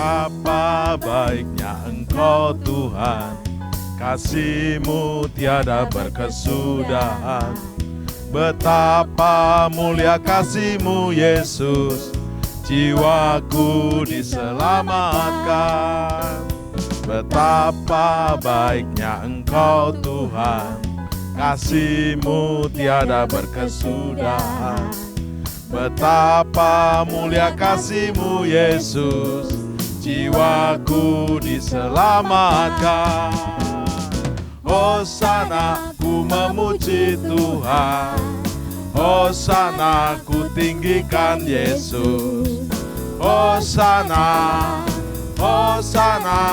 Betapa baiknya Engkau Tuhan, kasih-Mu tiada berkesudahan. Betapa mulia kasih-Mu Yesus, jiwaku diselamatkan. Betapa baiknya Engkau Tuhan, kasih-Mu tiada berkesudahan. Betapa mulia kasih-Mu Yesus, jiwaku diselamatkan. Hosana, ku memuji Tuhan. Hosana, ku tinggikan Yesus. Hosana, Hosana,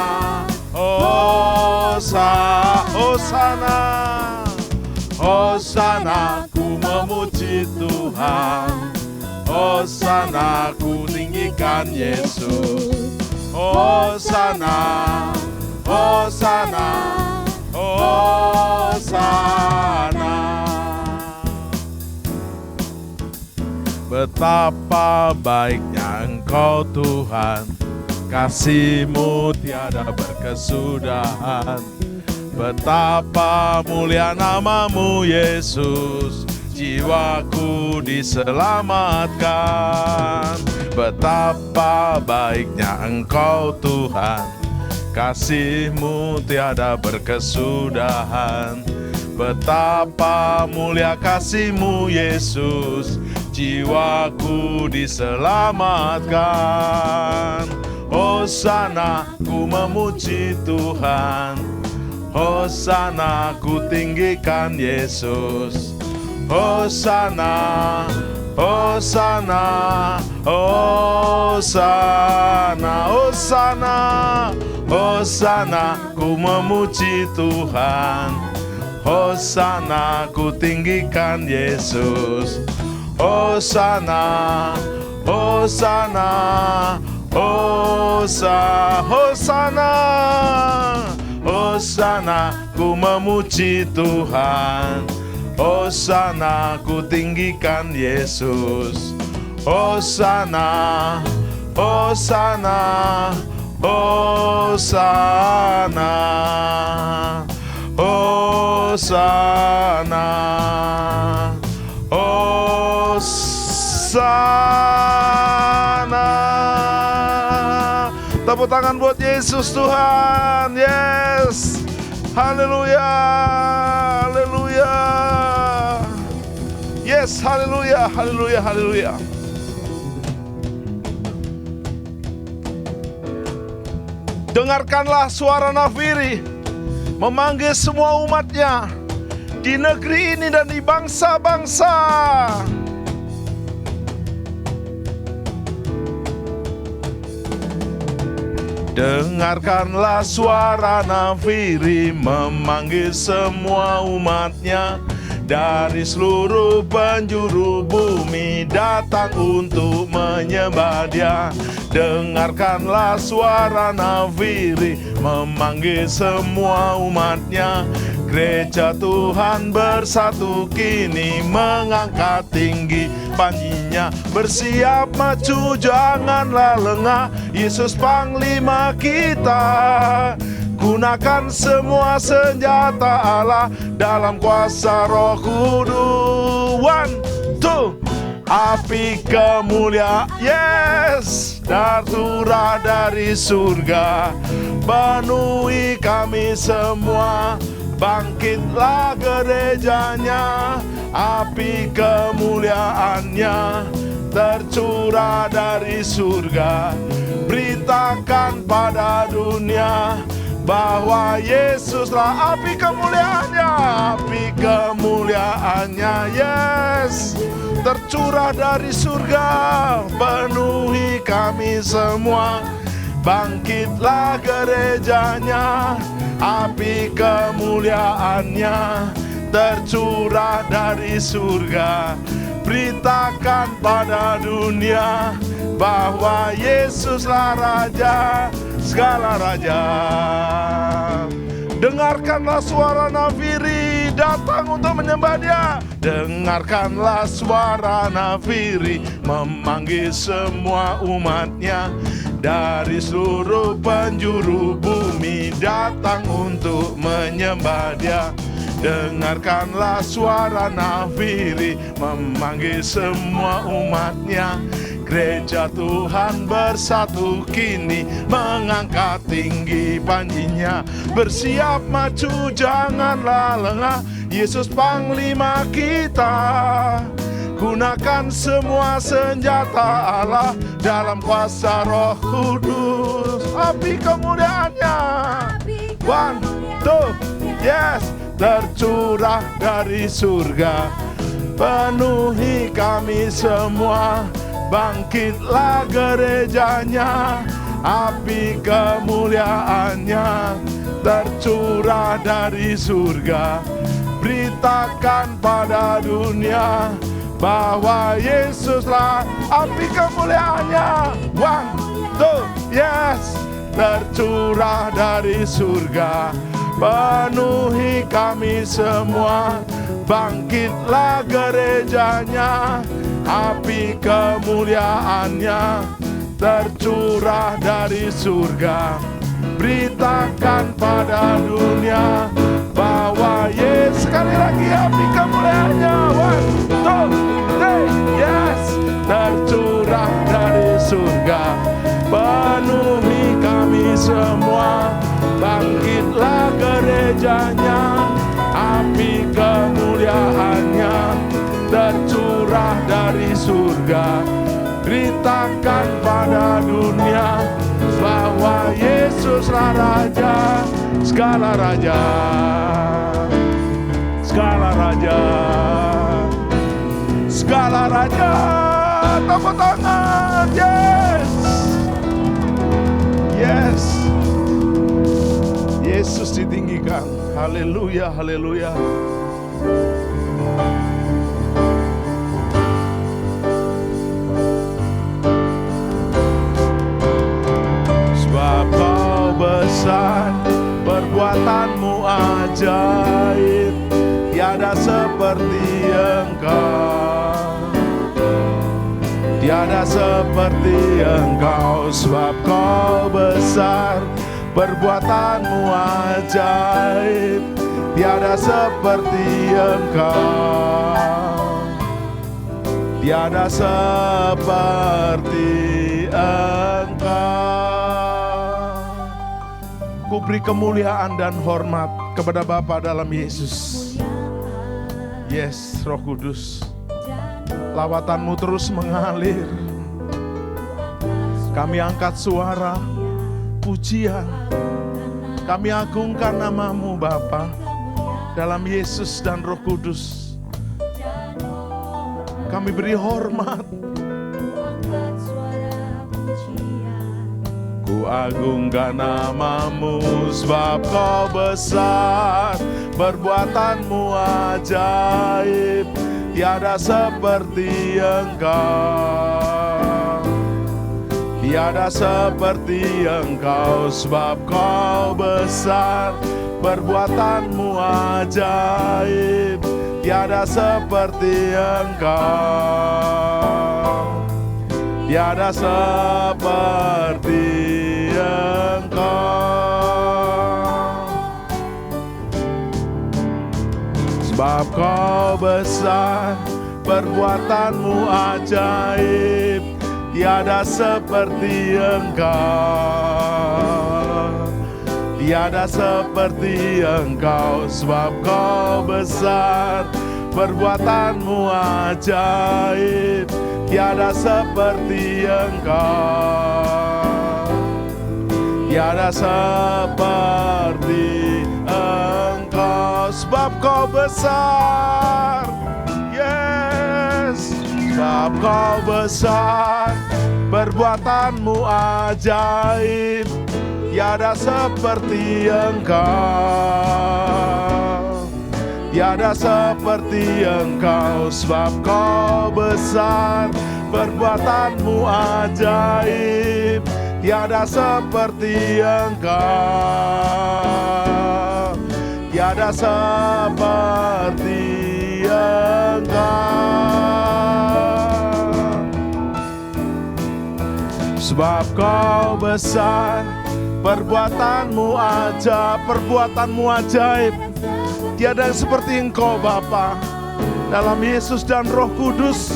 Hosana, Hosana, ku memuji Tuhan. Hosana, ku tinggikan Yesus. Hosana, Hosana, Hosana. Betapa baiknya Engkau Tuhan, kasih-Mu tiada berkesudahan. Betapa mulia nama-Mu Yesus, jiwaku diselamatkan. Betapa baiknya Engkau Tuhan, kasih-Mu tiada berkesudahan. Betapa mulia kasih-Mu Yesus, jiwaku diselamatkan. Hosana, ku memuji Tuhan. Hosana, ku tinggikan Yesus. Hosana, Hosana, Hosana, Hosana, Hosana, ku memuji Tuhan. Hosana, ku tinggikan Yesus. Hosana, Hosana, Hosana, Hosana, ku memuji Tuhan. Hosana, ku tinggikan Yesus. Hosana, Hosana, Hosana, Hosana, Hosana. Tepuk tangan buat Yesus Tuhan. Yes. Haleluya. Haleluya. Yes, haleluya, haleluya, haleluya. Dengarkanlah suara nafiri memanggil semua umatnya di negeri ini dan di bangsa-bangsa. Dengarkanlah suara nafiri memanggil semua umatnya dari seluruh penjuru bumi datang untuk menyembah Dia. Dengarkanlah suara nafiri memanggil semua umatnya. Gereja Tuhan bersatu kini mengangkat tinggi panjinya. Bersiap maju janganlah lengah, Yesus Panglima kita. Gunakan semua senjata Allah dalam kuasa Roh Kudus. 1, 2. Api kemuliaan, yes, tercurah dari surga, penuhi kami semua. Bangkitlah gerejanya, api kemuliaannya tercurah dari surga. Beritakan pada dunia bahwa Yesuslah api kemuliaannya. Api kemuliaannya, yes, tercurah dari surga, penuhi kami semua. Bangkitlah gerejanya, api kemuliaannya tercurah dari surga. Beritakan pada dunia bahwa Yesuslah Raja segala raja. Dengarkanlah suara nafiri datang untuk menyembah Dia. Dengarkanlah suara nafiri memanggil semua umatnya dari seluruh penjuru bumi datang untuk menyembah Dia. Dengarkanlah suara nafiri memanggil semua umatnya. Gereja Tuhan bersatu kini mengangkat tinggi panjinya. Bersiap maju janganlah lengah, Yesus Panglima kita. Gunakan semua senjata Allah dalam kuasa Roh Kudus. Api kemuliaannya, one, two, yes, tercurah dari surga. Penuhi kami semua, bangkitlah gerejanya. Api kemuliaannya tercurah dari surga. Beritakan pada dunia bahwa Yesuslah api kemuliaannya. One, two, yes, tercurah dari surga. Penuhi kami semua, bangkitlah gerejanya. Api kemuliaannya tercurah dari surga. Beritakan pada dunia bahwa Yesus, sekali lagi api kemuliaannya. One, two, three, yes, tercurah dari surga. Penuhi kami semua, bangkitlah gerejanya. Api kemuliaannya tercurah dari surga. Beritakan pada dunia bahwa Yesuslah Raja, segala raja, segala raja, segala raja. Tepuk tangan, yes, yes. Yesus ditinggikan. Haleluya, haleluya. Sebab Kau besar, perbuatanmu ajaib, tiada seperti Engkau, tiada seperti Engkau. Sebab Kau besar, perbuatanmu ajaib, tiada seperti Engkau, tiada seperti Engkau. Ku beri kemuliaan dan hormat kepada Bapa dalam Yesus. Yes, Roh Kudus, lawatanmu terus mengalir. Kami angkat suara pujian, kami agungkan namamu Bapa dalam Yesus dan Roh Kudus. Kami beri hormat. Ku agungkan namamu sebab Kau besar, perbuatanmu ajaib, tiada seperti Engkau, tiada seperti Engkau. Sebab Kau besar, perbuatanmu ajaib, tiada seperti Engkau, tiada seperti Engkau. Sebab Kau besar, perbuatanmu ajaib, tiada seperti Engkau, tiada seperti Engkau. Sebab Kau besar, perbuatanmu ajaib, tiada seperti Engkau, tiada seperti Engkau. Sebab Kau besar, yes, sebab Kau besar, perbuatanmu ajaib, tiada seperti Engkau, tiada seperti Engkau. Sebab Kau besar, perbuatanmu ajaib, tiada seperti Engkau, tiada seperti Engkau. sebab kau besar, perbuatanmu ajaib. Tiada yang seperti Engkau Bapa. Dalam Yesus dan Roh Kudus,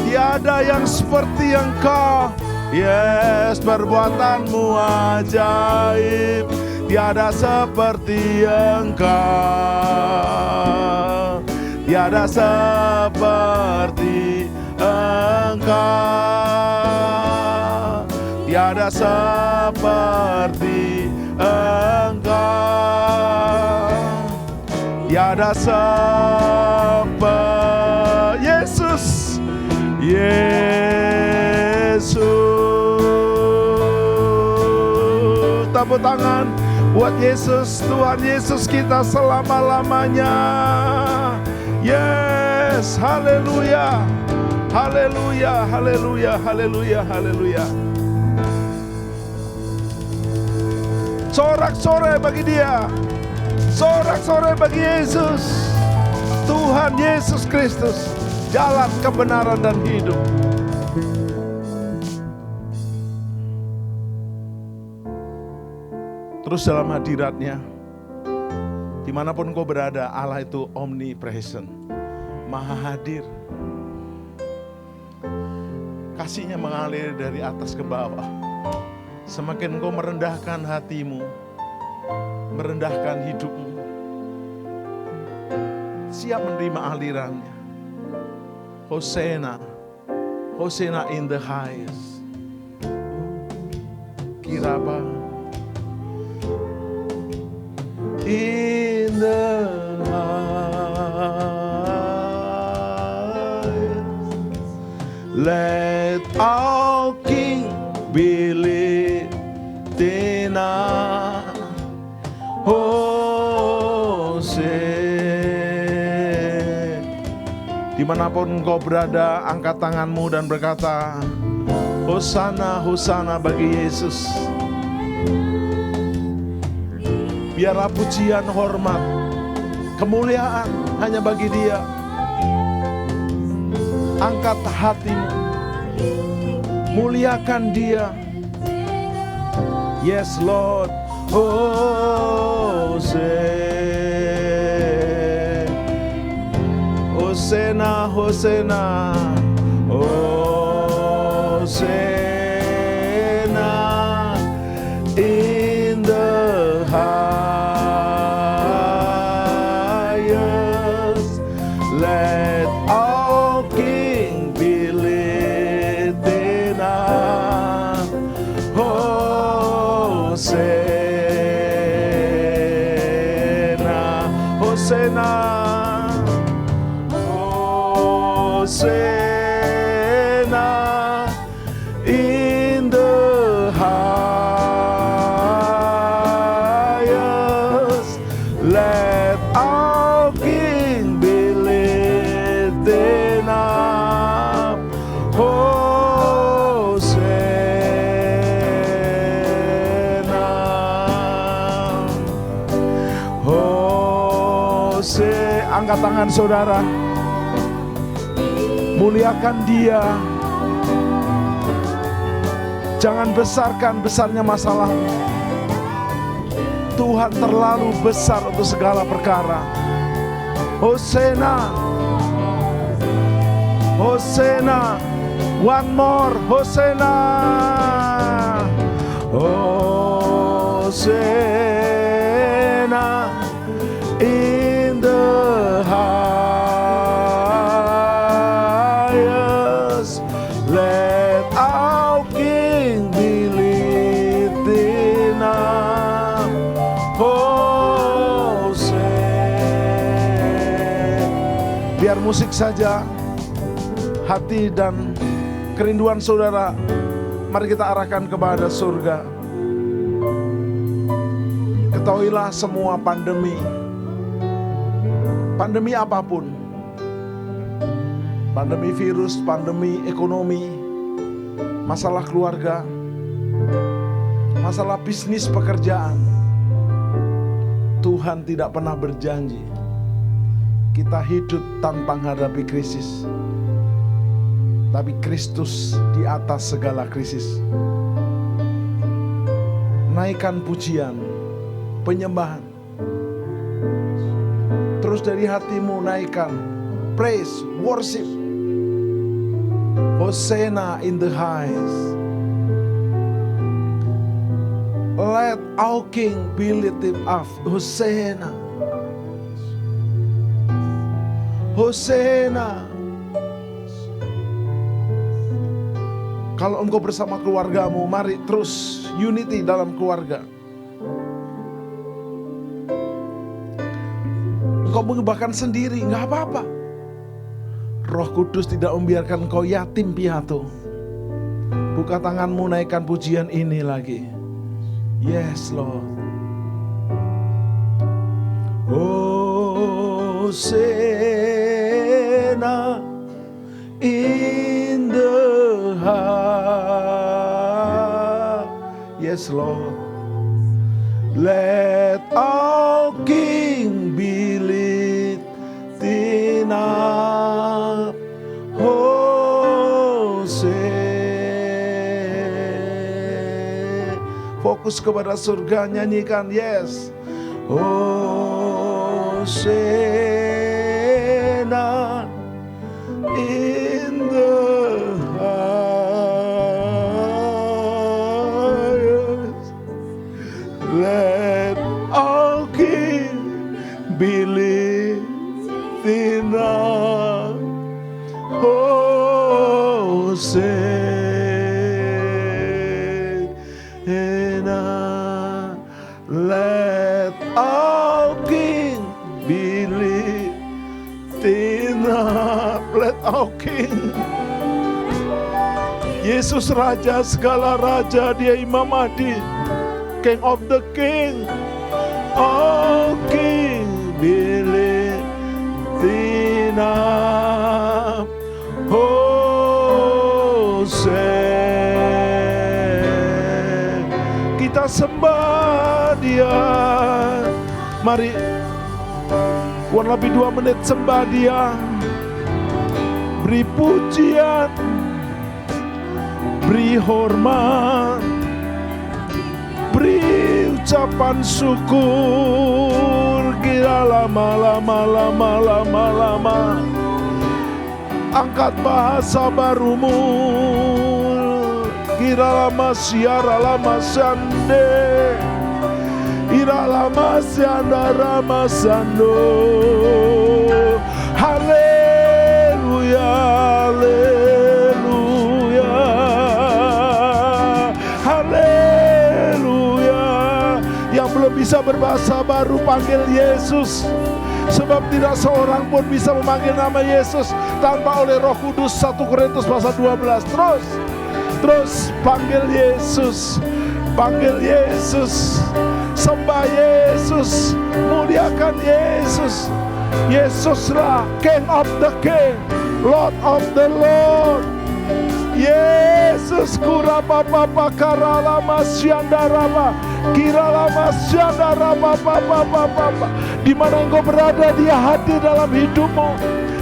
tiada yang seperti Engkau. Yes, perbuatanmu ajaib, tiada seperti Engkau. Tiada seperti Engkau. Tiada seperti Engkau. Tiada seperti Yesus. Yesus. Tepuk tangan buat Yesus, Tuhan Yesus kita selama-lamanya. Yes, haleluya. Haleluya, haleluya, haleluya, haleluya. Sorak-sorai bagi Dia. Sorak-sorai bagi Yesus. Tuhan Yesus Kristus, jalan kebenaran dan hidup. Terus dalam hadirat-Nya, dimanapun kau berada, Allah itu omnipresent, maha hadir. Kasih-Nya mengalir dari atas ke bawah. Semakin kau merendahkan hatimu, merendahkan hidupmu, siap menerima alirannya. Hosana, Hosana in the highest. Kiraba in the highest. Let our King be lifted up. Dimanapun engkau berada, angkat tanganmu dan berkata, Hosana, Hosana bagi Yesus. Biarlah pujian, hormat, kemuliaan hanya bagi Dia. Angkat hatimu, muliakan Dia. Yes Lord. Hosana, Hosana, Hosana in the highest. Let our King be lifted up. Hosana, Hosana. Hosana in the highest. Let our King be lifted up. Hosana. Angkat tangan saudara. Muliakan Dia. Jangan besarkan besarnya masalah. Tuhan terlalu besar untuk segala perkara. Hosana, Hosana, one more, Hosana, Hosana in the highest. Let our King be lifted up. Biar musik saja, hati dan kerinduan saudara, mari kita arahkan kepada surga. Ketahuilah semua pandemi apapun, pandemi virus, pandemi ekonomi, masalah keluarga, masalah bisnis pekerjaan, Tuhan tidak pernah berjanji kita hidup tanpa menghadapi krisis. tapi Kristus di atas segala krisis. Naikkan pujian, penyembahan. Terus dari hatimu naikkan praise, worship. Hosanna in the highest. Let our King be lifted up. Hosanna. Hosanna. Kalau engkau bersama keluargamu, mari terus unity dalam keluarga. Engkau mengembangkan sendiri, nggak apa-apa. Roh Kudus tidak membiarkan engkau yatim piatu. Buka tanganmu, naikkan pujian ini lagi. Yes, Lord. Hosanna in the high. Yes, Lord. Let our King be lifted up. Hosanna. Fokus kepada surga, nyanyikan yes. Hosanna in the highest. Let our King be lifted up. Hosanna. Let our King be lifted up. Let our King. Yesus Raja segala raja, dia Imam Mahdi, King of the King. Oh King, be lifted up. Hosanna. Kita sembah dia. Mari, kurang lebih 2 menit sembah dia. Beri pujian, beri hormat, beri ucapan syukur. Kira lama. Angkat bahasa barumu. Kira lama siara lama sande. Kira lama sianda rama sando. Haleluya, haleluya, haleluya. Yang belum bisa berbahasa baru, panggil Yesus. Sebab tidak seorang pun bisa memanggil nama Yesus tanpa oleh Roh Kudus. 1 Korintus pasal 12. Terus panggil Yesus. Panggil Yesus. Sembah Yesus. Muliakan Yesus. Yesuslah King of the King, Lord of the Lord. Yesus kurapa karala masyandarama. Kirala masyandarama papa. Di mana engkau berada, dia hadir dalam hidupmu.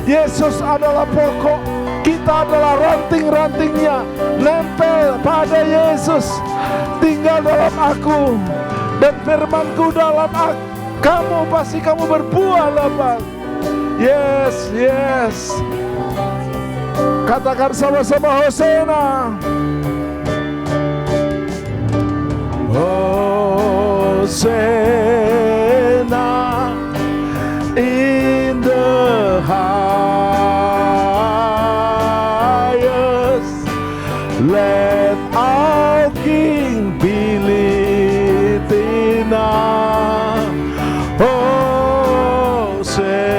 Yesus adalah pokok, kita adalah ranting-rantingnya. Nempel pada Yesus. Tinggal dalam aku dan firmanku dalam kamu, pasti kamu berbuah lebat. Yes. Katakan sama-sama Hosanna. Hosanna in the highest. Let our King be lifted up. Hosanna.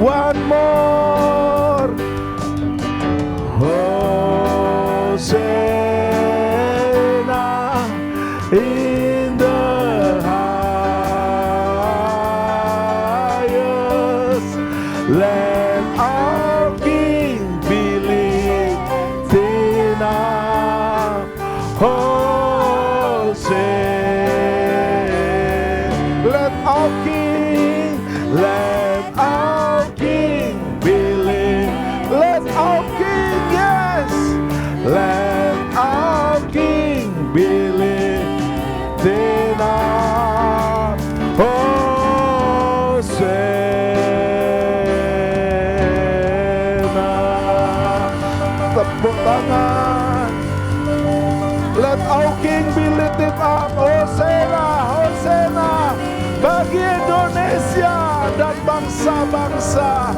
One more. Hosanna in the highest. Let our King be lifted up. Hosanna. Let our King be lifted. Tepuk tangan. Let our King be lifted up. Hosana, Hosana bagi Indonesia dan bangsa-bangsa.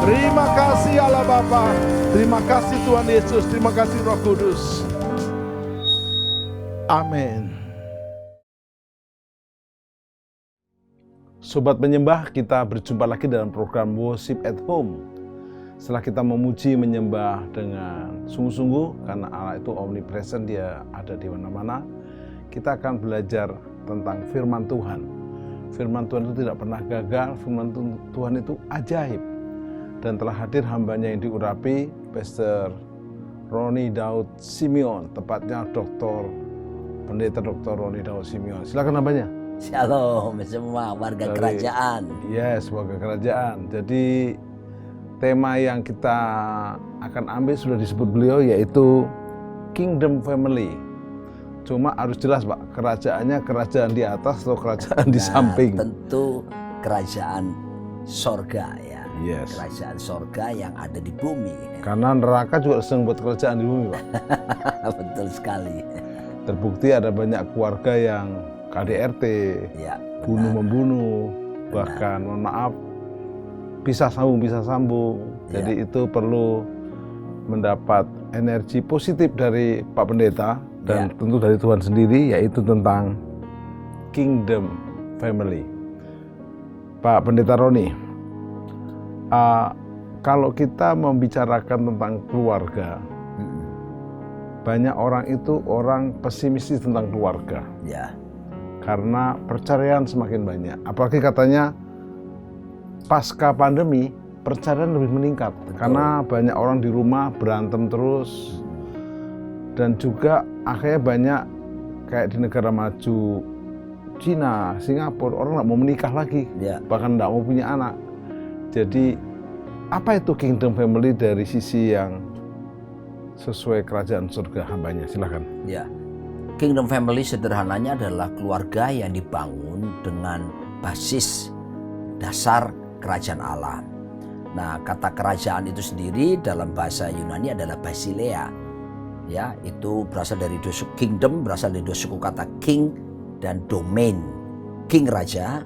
Terima kasih Allah Bapa. Terima kasih Tuhan Yesus. Terima kasih Roh Kudus. Amin. Sobat penyembah, kita berjumpa lagi dalam program Worship at Home. Setelah kita memuji, menyembah dengan sungguh-sungguh, karena Allah itu omnipresent, Dia ada di mana-mana, kita akan belajar tentang firman Tuhan. Firman Tuhan itu tidak pernah gagal, firman Tuhan itu ajaib. Dan telah hadir hambanya yang diurapi, Pastor Roni Daud Simeon, tepatnya Pendeta Dr. Roni Daud Simeon. Silakan hambanya. Shalom semua warga kerajaan. Yes, warga kerajaan. Jadi tema yang kita akan ambil sudah disebut beliau, yaitu Kingdom Family. Cuma harus jelas Pak, kerajaannya kerajaan di atas atau kerajaan di samping? Tentu kerajaan sorga ya. Yes. Kerajaan sorga yang ada di bumi. Karena neraka juga sedang buat kerajaan di bumi Pak. Betul sekali. Terbukti ada banyak keluarga yang KDRT, ya, bunuh-membunuh, bahkan mohon maaf, pisah sambung. Ya. Jadi itu perlu mendapat energi positif dari Pak Pendeta dan tentu dari Tuhan sendiri, yaitu tentang Kingdom Family. Pak Pendeta Roni, kalau kita membicarakan tentang keluarga, banyak orang itu orang pesimis tentang keluarga. Ya. Karena perceraian semakin banyak. Apalagi katanya pasca pandemi perceraian lebih meningkat. Betul. Karena banyak orang di rumah berantem terus. Dan juga akhirnya banyak kayak di negara maju Cina, Singapura, orang nggak mau menikah lagi. Ya. Bahkan nggak mau punya anak. Jadi apa itu Kingdom Family dari sisi yang sesuai kerajaan surga hambanya? Silakan. Ya. Kingdom Family sederhananya adalah keluarga yang dibangun dengan basis dasar kerajaan Allah. Nah, kata kerajaan itu sendiri dalam bahasa Yunani adalah Basileia. Ya, itu berasal dari dua suku kingdom, berasal dari dua suku kata king dan domain. King raja,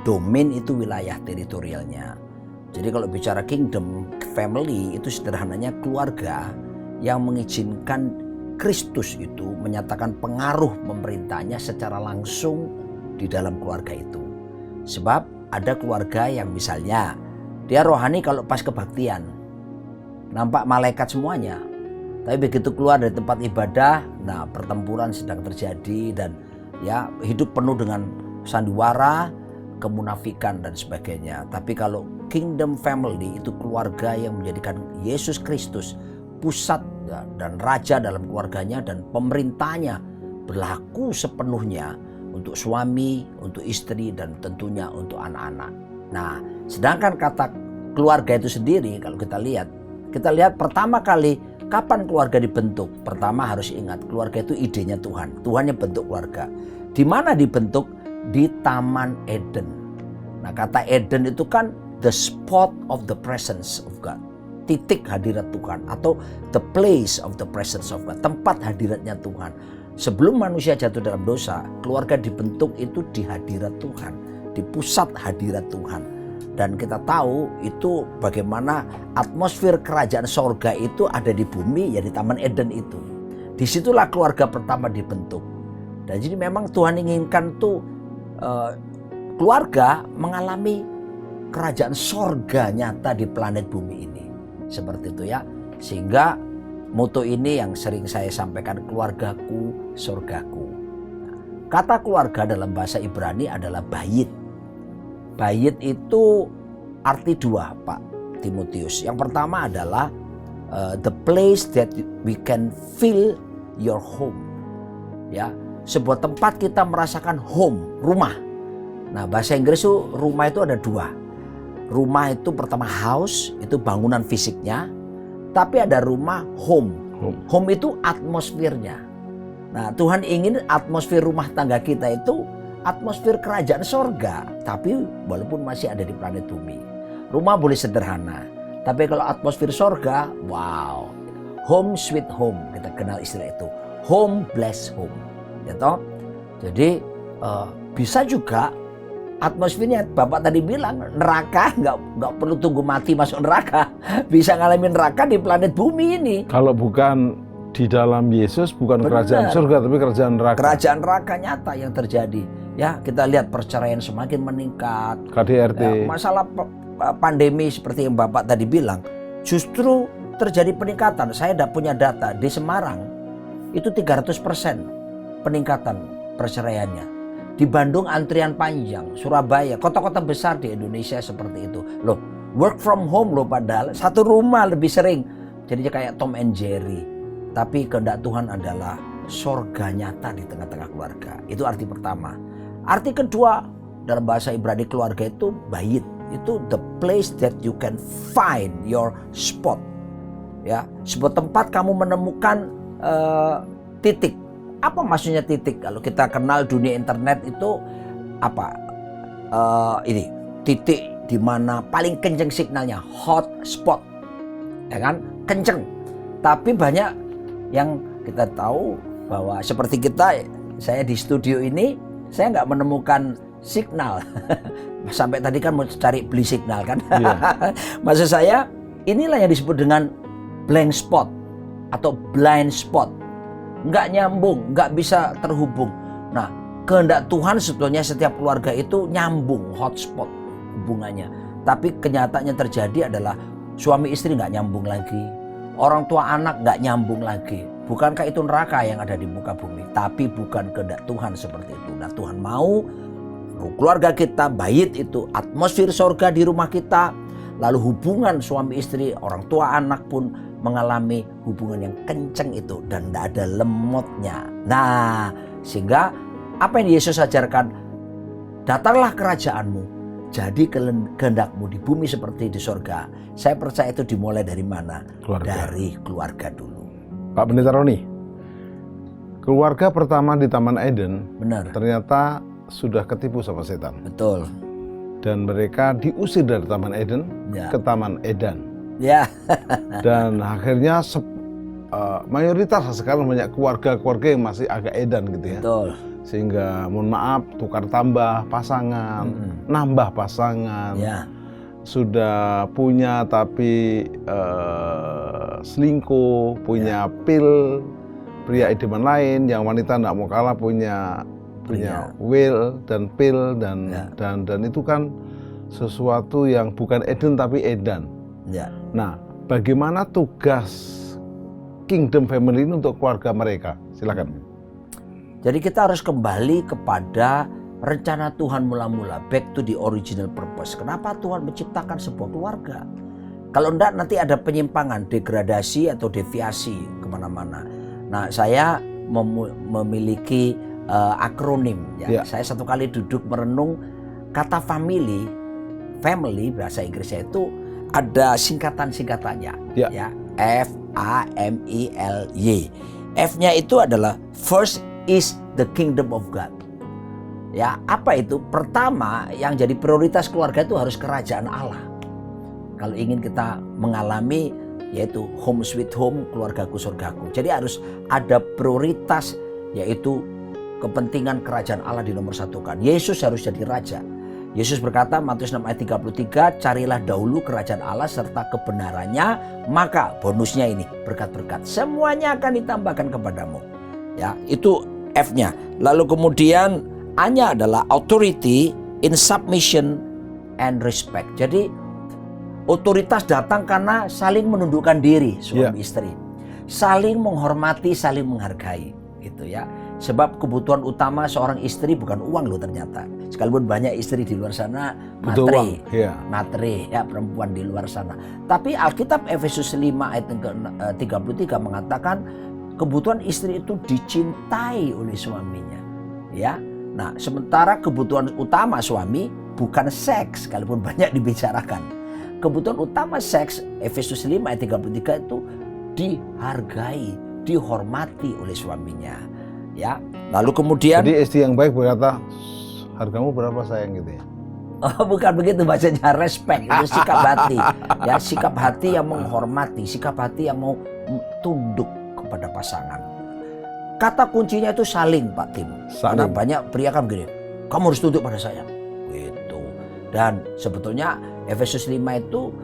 domain itu wilayah teritorialnya. Jadi kalau bicara kingdom family itu sederhananya keluarga yang mengizinkan Kristus itu menyatakan pengaruh pemerintahnya secara langsung di dalam keluarga itu. Sebab ada keluarga yang misalnya dia rohani kalau pas kebaktian, nampak malaikat semuanya. Tapi begitu keluar dari tempat ibadah, nah pertempuran sedang terjadi dan ya hidup penuh dengan sandiwara, kemunafikan dan sebagainya. Tapi kalau Kingdom Family itu keluarga yang menjadikan Yesus Kristus pusat dan raja dalam keluarganya dan pemerintahnya berlaku sepenuhnya untuk suami, untuk istri dan tentunya untuk anak-anak. Nah, sedangkan kata keluarga itu sendiri kalau kita lihat pertama kali kapan keluarga dibentuk? Pertama harus ingat keluarga itu idenya Tuhan. Tuhan yang bentuk keluarga. Di mana dibentuk? Di Taman Eden. Nah, kata Eden itu kan the spot of the presence of God. Titik hadirat Tuhan atau the place of the presence of God, tempat hadiratnya Tuhan. Sebelum manusia jatuh dalam dosa, keluarga dibentuk itu di hadirat Tuhan, di pusat hadirat Tuhan. Dan kita tahu itu bagaimana atmosfer kerajaan sorga itu ada di bumi, ya di Taman Eden itu. Disitulah keluarga pertama dibentuk. Dan jadi memang Tuhan inginkan tuh keluarga mengalami kerajaan sorga nyata di planet bumi ini. Seperti itu ya, sehingga moto ini yang sering saya sampaikan, keluargaku, surgaku. Kata keluarga dalam bahasa Ibrani adalah bayit. Bayit itu arti dua Pak Timotius. Yang pertama adalah the place that we can feel your home. Ya, sebuah tempat kita merasakan home, rumah. Nah, bahasa Inggris itu rumah itu ada dua. Rumah itu pertama house, itu bangunan fisiknya. Tapi ada rumah home. Home itu atmosfernya. Nah, Tuhan ingin atmosfer rumah tangga kita itu atmosfer kerajaan sorga. Tapi walaupun masih ada di planet bumi. Rumah boleh sederhana. Tapi kalau atmosfer sorga, wow. home sweet home, kita kenal istilah itu, home blessed home, ya toh. Jadi bisa juga atmosfernya, Bapak tadi bilang neraka nggak perlu tunggu mati masuk neraka, bisa ngalamin neraka di planet bumi ini. Kalau bukan di dalam Yesus, bukan Benar. kerajaan surga tapi kerajaan neraka. Kerajaan neraka nyata yang terjadi. Ya, kita lihat perceraian semakin meningkat. KDRT. Ya, masalah pandemi seperti yang Bapak tadi bilang, justru terjadi peningkatan. Saya tidak punya data di Semarang itu 300% peningkatan perceraiannya. Di Bandung antrian panjang, Surabaya, kota-kota besar di Indonesia seperti itu. Loh, work from home loh, padahal satu rumah lebih sering. Jadinya kayak Tom and Jerry. Tapi kehendak Tuhan adalah sorga nyata di tengah-tengah keluarga. Itu arti pertama. Arti kedua, dalam bahasa Ibrani keluarga itu bait. Itu the place that you can find your spot. Ya, sebuah tempat kamu menemukan titik. Apa maksudnya titik? Kalau kita kenal dunia internet itu apa? Ini titik di mana paling kenceng signalnya, hotspot, ya kan? Kenceng. Tapi banyak yang kita tahu bahwa seperti kita, saya di studio ini, saya nggak menemukan signal. Sampai tadi kan mau cari beli signal kan? Yeah. Maksud saya, inilah yang disebut dengan blank spot atau blind spot. Nggak nyambung, nggak bisa terhubung. Nah, kehendak Tuhan sebetulnya setiap keluarga itu nyambung, hotspot hubungannya. Tapi kenyataannya terjadi adalah suami istri nggak nyambung lagi, orang tua anak nggak nyambung lagi. Bukankah itu neraka yang ada di muka bumi? Tapi bukan kehendak Tuhan seperti itu. Nah, Tuhan mau keluarga kita, bait itu, atmosfer sorga di rumah kita, lalu hubungan suami istri, orang tua anak pun mengalami hubungan yang kenceng itu dan tidak ada lemotnya. Nah, sehingga apa yang Yesus ajarkan, datanglah kerajaanmu, jadi kehendakmu di bumi seperti di sorga. Saya percaya itu dimulai dari mana? Keluarga. Dari keluarga dulu. Pak Pendeta Roni, keluarga pertama di Taman Eden, benar, ternyata sudah ketipu sama setan. Betul. Dan mereka diusir dari Taman Eden ke Taman Edan. Ya. Dan akhirnya mayoritas sekarang banyak keluarga-keluarga yang masih agak edan gitu ya. Betul. Sehingga mohon maaf, tukar tambah pasangan, nambah pasangan. Ya. Sudah punya tapi selingkuh, punya pil, pria idaman lain, yang wanita tidak mau kalah punya will dan pil dan itu kan sesuatu yang bukan Eden tapi edan. Ya. Nah, bagaimana tugas Kingdom Family ini untuk keluarga mereka? Silakan. Jadi kita harus kembali kepada rencana Tuhan mula-mula, back to the original purpose. Kenapa Tuhan menciptakan sebuah keluarga? Kalau enggak nanti ada penyimpangan, degradasi atau deviasi kemana-mana. Nah, saya memiliki akronim. Ya. Saya satu kali duduk merenung kata family bahasa Inggrisnya itu ada singkatan-singkatannya. Ya, FAMILY. F-nya itu adalah first is the kingdom of God. Ya, apa itu? Pertama, yang jadi prioritas keluarga itu harus kerajaan Allah. Kalau ingin kita mengalami yaitu home sweet home, keluargaku surgaku. Jadi harus ada prioritas, yaitu kepentingan kerajaan Allah di nomor satu kan. Yesus harus jadi raja. Yesus berkata Matius 6 ayat 33, carilah dahulu kerajaan Allah serta kebenarannya, maka bonusnya ini berkat-berkat semuanya akan ditambahkan kepadamu. Ya, itu F-nya. Lalu kemudian A-nya adalah authority in submission and respect. Jadi otoritas datang karena saling menundukkan diri suami istri, saling menghormati, saling menghargai, gitu ya. Sebab kebutuhan utama seorang istri bukan uang loh ternyata. Sekalipun banyak istri di luar sana materi, ya perempuan di luar sana. Tapi Alkitab Efesus 5 ayat 33 mengatakan kebutuhan istri itu dicintai oleh suaminya. Ya, nah sementara kebutuhan utama suami bukan seks, sekalipun banyak dibicarakan. Kebutuhan utama seks Efesus 5 ayat 33 itu dihargai, dihormati oleh suaminya. Ya, lalu kemudian jadi istri yang baik berkata, hargamu berapa sayang gitu ya? Oh, bukan begitu bacanya, respect itu sikap hati. Ya, sikap hati yang menghormati, sikap hati yang mau tunduk kepada pasangan. Kata kuncinya itu saling, Pak Tim. Karena banyak pria kan begini, kamu harus tunduk pada saya. Gitu. Dan sebetulnya Efesus 5 itu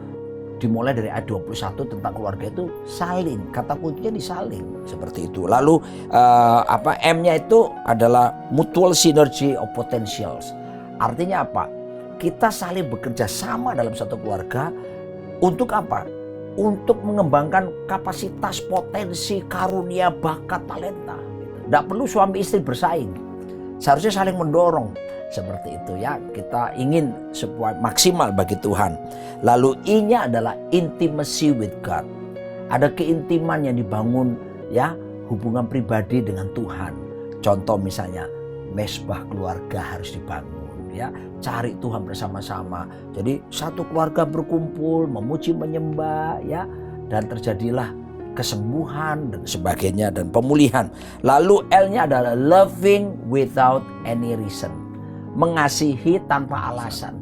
dimulai dari ayat 21 tentang keluarga itu saling. Kata kuncinya di saling, seperti itu. Lalu M-nya itu adalah mutual synergy of potentials. Artinya apa? Kita saling bekerja sama dalam satu keluarga untuk apa? Untuk mengembangkan kapasitas, potensi, karunia, bakat, talenta. Tidak perlu suami istri bersaing. Seharusnya saling mendorong. Seperti itu ya. Kita ingin sebuah maksimal bagi Tuhan. Lalu I-nya adalah intimacy with God. Ada keintiman yang dibangun ya, hubungan pribadi dengan Tuhan. Contoh misalnya mesbah keluarga harus dibangun. Ya, cari Tuhan bersama-sama. Jadi satu keluarga berkumpul memuji menyembah ya, dan terjadilah kesembuhan dan sebagainya dan pemulihan. Lalu L-nya adalah loving without any reason. Mengasihi tanpa alasan.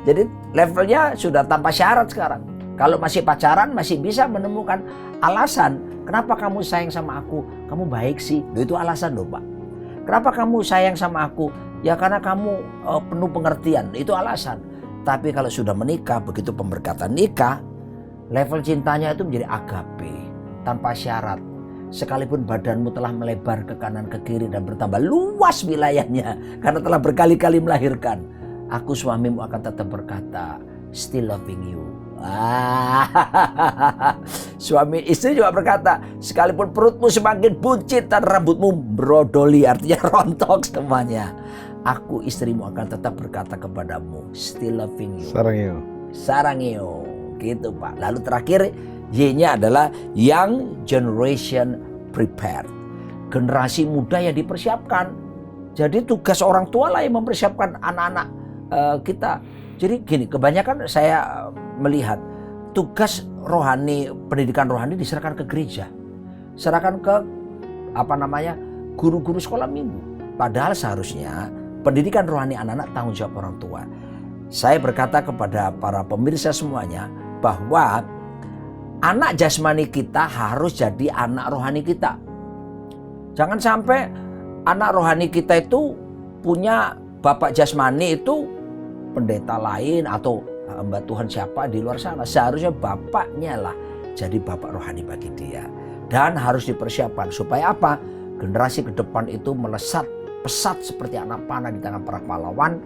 Jadi levelnya sudah tanpa syarat sekarang. Kalau masih pacaran masih bisa menemukan alasan. Kenapa kamu sayang sama aku? Kamu baik sih. Itu alasan loh, Pak. Kenapa kamu sayang sama aku? Ya karena kamu penuh pengertian, itu alasan. Tapi kalau sudah menikah, begitu pemberkatan nikah, level cintanya itu menjadi agape, tanpa syarat. Sekalipun badanmu telah melebar ke kanan ke kiri dan bertambah luas wilayahnya, karena telah berkali-kali melahirkan, aku suamimu akan tetap berkata, still loving you. Suami istri juga berkata, sekalipun perutmu semakin buncit dan rambutmu brodoli, artinya rontok semuanya, aku istrimu akan tetap berkata kepadamu, still loving you. Sarangyo. Gitu Pak. Lalu terakhir Y-nya adalah young generation prepared. Generasi muda yang dipersiapkan. Jadi tugas orang tua lah yang mempersiapkan anak-anak kita. Jadi gini, kebanyakan saya melihat tugas rohani, pendidikan rohani diserahkan ke gereja. Serahkan ke guru-guru sekolah minggu. Padahal seharusnya pendidikan rohani anak-anak tanggung jawab orang tua. Saya berkata kepada para pemirsa semuanya bahwa anak jasmani kita harus jadi anak rohani kita. Jangan sampai anak rohani kita itu punya bapak jasmani itu pendeta lain atau hamba Tuhan siapa di luar sana. Seharusnya bapaknya lah jadi bapak rohani bagi dia. Dan harus dipersiapkan supaya apa? Generasi ke depan itu melesat pesat seperti anak panah di tangan para pahlawan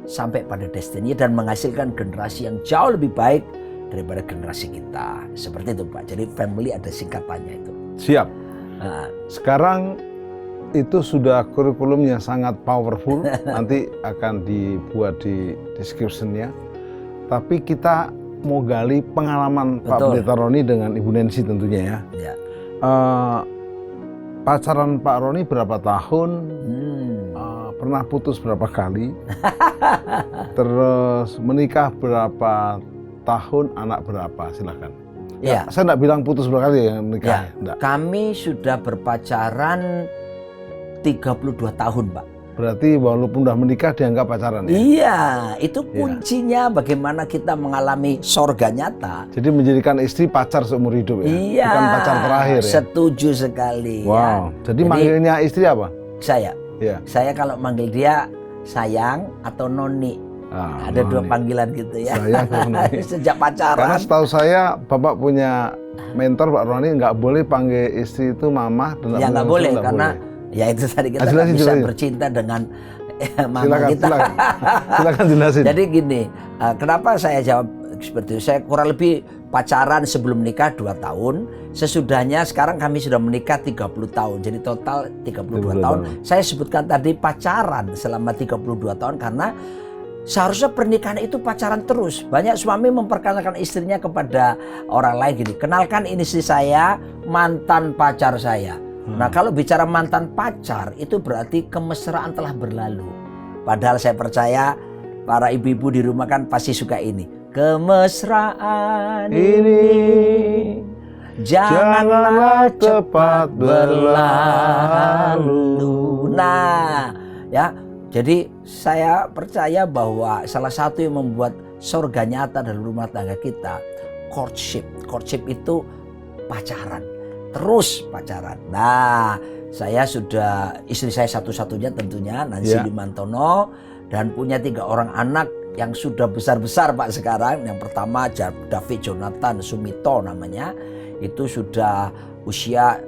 sampai pada destiny dan menghasilkan generasi yang jauh lebih baik daripada generasi kita. Seperti itu Pak. Jadi family ada singkatannya itu. Siap. Sekarang itu sudah kurikulum yang sangat powerful. Nanti akan dibuat di description-nya. Tapi kita mau gali pengalaman Pak Pendeta Roni dengan Ibu Nancy tentunya ya. Ya. Pacaran Pak Roni berapa tahun? Pernah putus berapa kali? Terus menikah berapa tahun, anak berapa? Silakan. Ya. Saya enggak bilang putus berapa kali ya nikah. Ya. Kami sudah berpacaran 32 tahun, Pak. Berarti walaupun udah menikah dianggap pacaran ya? Iya, itu kuncinya bagaimana kita mengalami sorga nyata. Jadi menjadikan istri pacar seumur hidup ya? Iya, bukan pacar terakhir ya? Setuju sekali. Wow, ya. Jadi manggilnya istri apa? Saya. Ya. Saya kalau manggil dia sayang atau noni. Ada noni. 2 panggilan gitu ya. Sayang noni. Sejak pacaran. Karena setahu saya Bapak punya mentor Pak Roni nggak boleh panggil istri itu mama. Ya nggak boleh karena ya itu tadi kita nggak bisa bercinta dengan mama kita. Silakan jelasin. Jadi gini, kenapa saya jawab seperti itu? Saya kurang lebih pacaran sebelum nikah 2 tahun, sesudahnya sekarang kami sudah menikah 30 tahun. Jadi total 32 tahun. Saya sebutkan tadi pacaran selama 32 tahun karena seharusnya pernikahan itu pacaran terus. Banyak suami memperkenalkan istrinya kepada orang lain gini, kenalkan ini istri saya, mantan pacar saya. Nah kalau bicara mantan pacar itu berarti kemesraan telah berlalu. Padahal saya percaya para ibu-ibu di rumah kan pasti suka ini. Kemesraan ini janganlah cepat berlalu. Nah ya, Jadi saya percaya bahwa salah satu yang membuat surga nyata dalam rumah tangga kita, courtship. Courtship itu pacaran, terus pacaran. Nah, istri saya satu-satunya tentunya, Nancy Limantono, dan punya 3 orang anak yang sudah besar-besar Pak sekarang. Yang pertama David Jonathan Sumito namanya, itu sudah usia